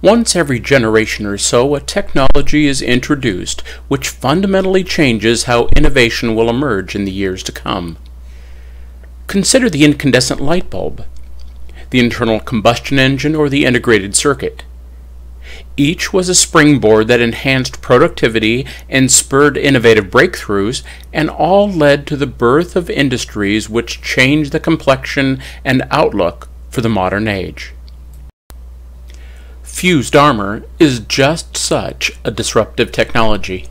Once every generation or so, a technology is introduced which fundamentally changes how innovation will emerge in the years to come. Consider the incandescent light bulb, the internal combustion engine, or the integrated circuit. Each was a springboard that enhanced productivity and spurred innovative breakthroughs, and all led to the birth of industries which changed the complexion and outlook for the modern age. Fused armor is just such a disruptive technology.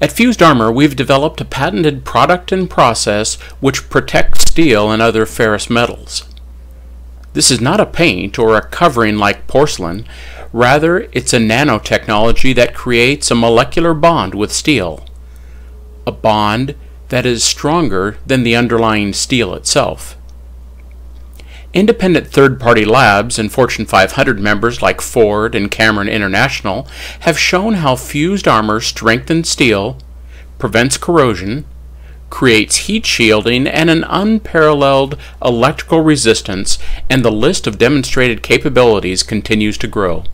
At Fused Armor, we've developed a patented product and process which protects steel and other ferrous metals. This is not a paint or a covering like porcelain. Rather, it's a nanotechnology that creates a molecular bond with steel, a bond that is stronger than the underlying steel itself. Independent third-party labs and Fortune 500 members like Ford and Cameron International have shown how fused armor strengthens steel, prevents corrosion, creates heat shielding, and an unparalleled electrical resistance, and the list of demonstrated capabilities continues to grow.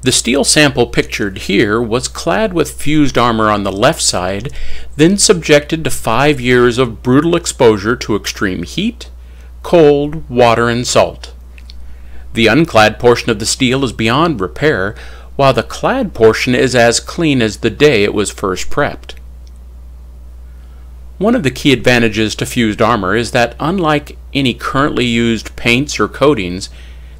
The steel sample pictured here was clad with fused armor on the left side, then subjected to 5 years of brutal exposure to extreme heat, cold, water, and salt. The unclad portion of the steel is beyond repair, while the clad portion is as clean as the day it was first prepped. One of the key advantages to fused armor is that, unlike any currently used paints or coatings,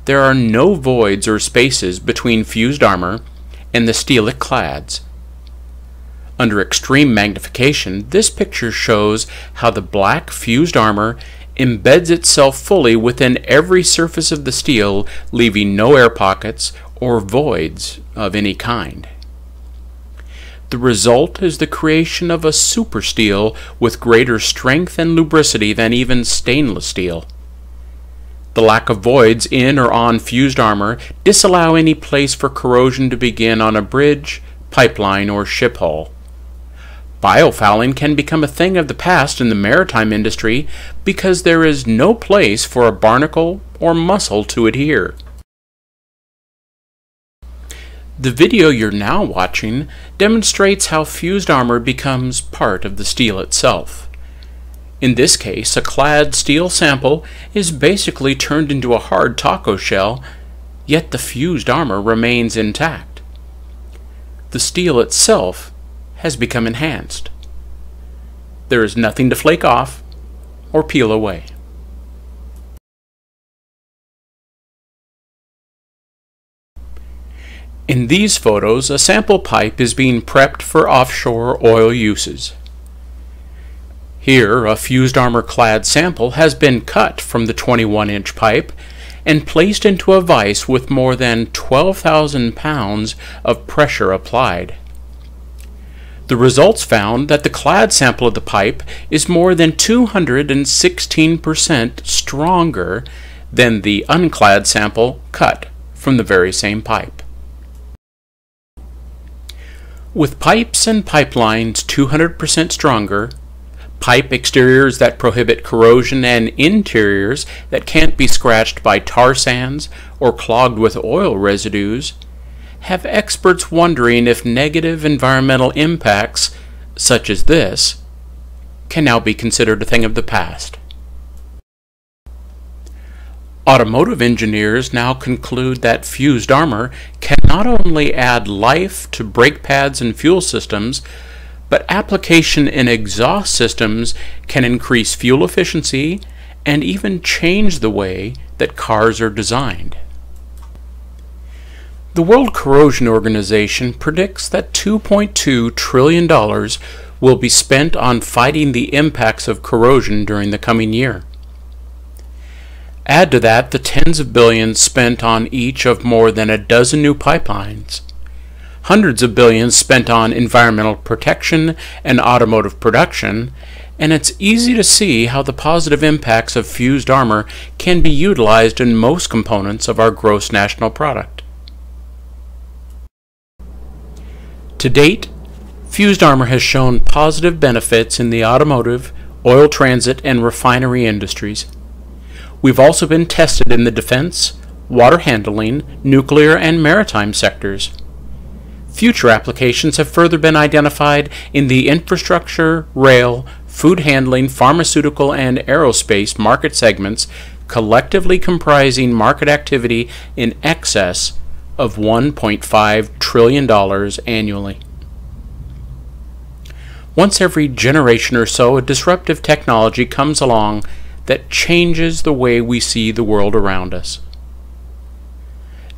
there are no voids or spaces between fused armor and the steel it clads. Under extreme magnification, this picture shows how the black fused armor embeds itself fully within every surface of the steel, leaving no air pockets or voids of any kind. The result is the creation of a super steel with greater strength and lubricity than even stainless steel. The lack of voids in or on fused armor disallow any place for corrosion to begin on a bridge, pipeline, or ship hull. Biofouling can become a thing of the past in the maritime industry because there is no place for a barnacle or mussel to adhere. The video you're now watching demonstrates how fused armor becomes part of the steel itself. In this case, a clad steel sample is basically turned into a hard taco shell, yet the fused armor remains intact. The steel itself has become enhanced. There is nothing to flake off or peel away. In these photos, a sample pipe is being prepped for offshore oil uses. Here, a fused armor clad sample has been cut from the 21-inch pipe and placed into a vise with more than 12,000 pounds of pressure applied. The results found that the clad sample of the pipe is more than 216% stronger than the unclad sample cut from the very same pipe. With pipes and pipelines 200% stronger, pipe exteriors that prohibit corrosion, and interiors that can't be scratched by tar sands or clogged with oil residues, have experts wondering if negative environmental impacts, such as this, can now be considered a thing of the past. Automotive engineers now conclude that fused armor can not only add life to brake pads and fuel systems, but application in exhaust systems can increase fuel efficiency and even change the way that cars are designed. The World Corrosion Organization predicts that $2.2 trillion will be spent on fighting the impacts of corrosion during the coming year. Add to that the tens of billions spent on each of more than a dozen new pipelines, hundreds of billions spent on environmental protection and automotive production, and it's easy to see how the positive impacts of fused armor can be utilized in most components of our gross national product. To date, fused armor has shown positive benefits in the automotive, oil transit, and refinery industries. We've also been tested in the defense, water handling, nuclear, and maritime sectors. Future applications have further been identified in the infrastructure, rail, food handling, pharmaceutical, and aerospace market segments, collectively comprising market activity in excess of $1.5 trillion annually. Once every generation or so, a disruptive technology comes along that changes the way we see the world around us.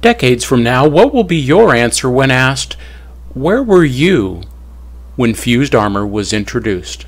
Decades from now, what will be your answer when asked, "Where were you when fused armor was introduced?"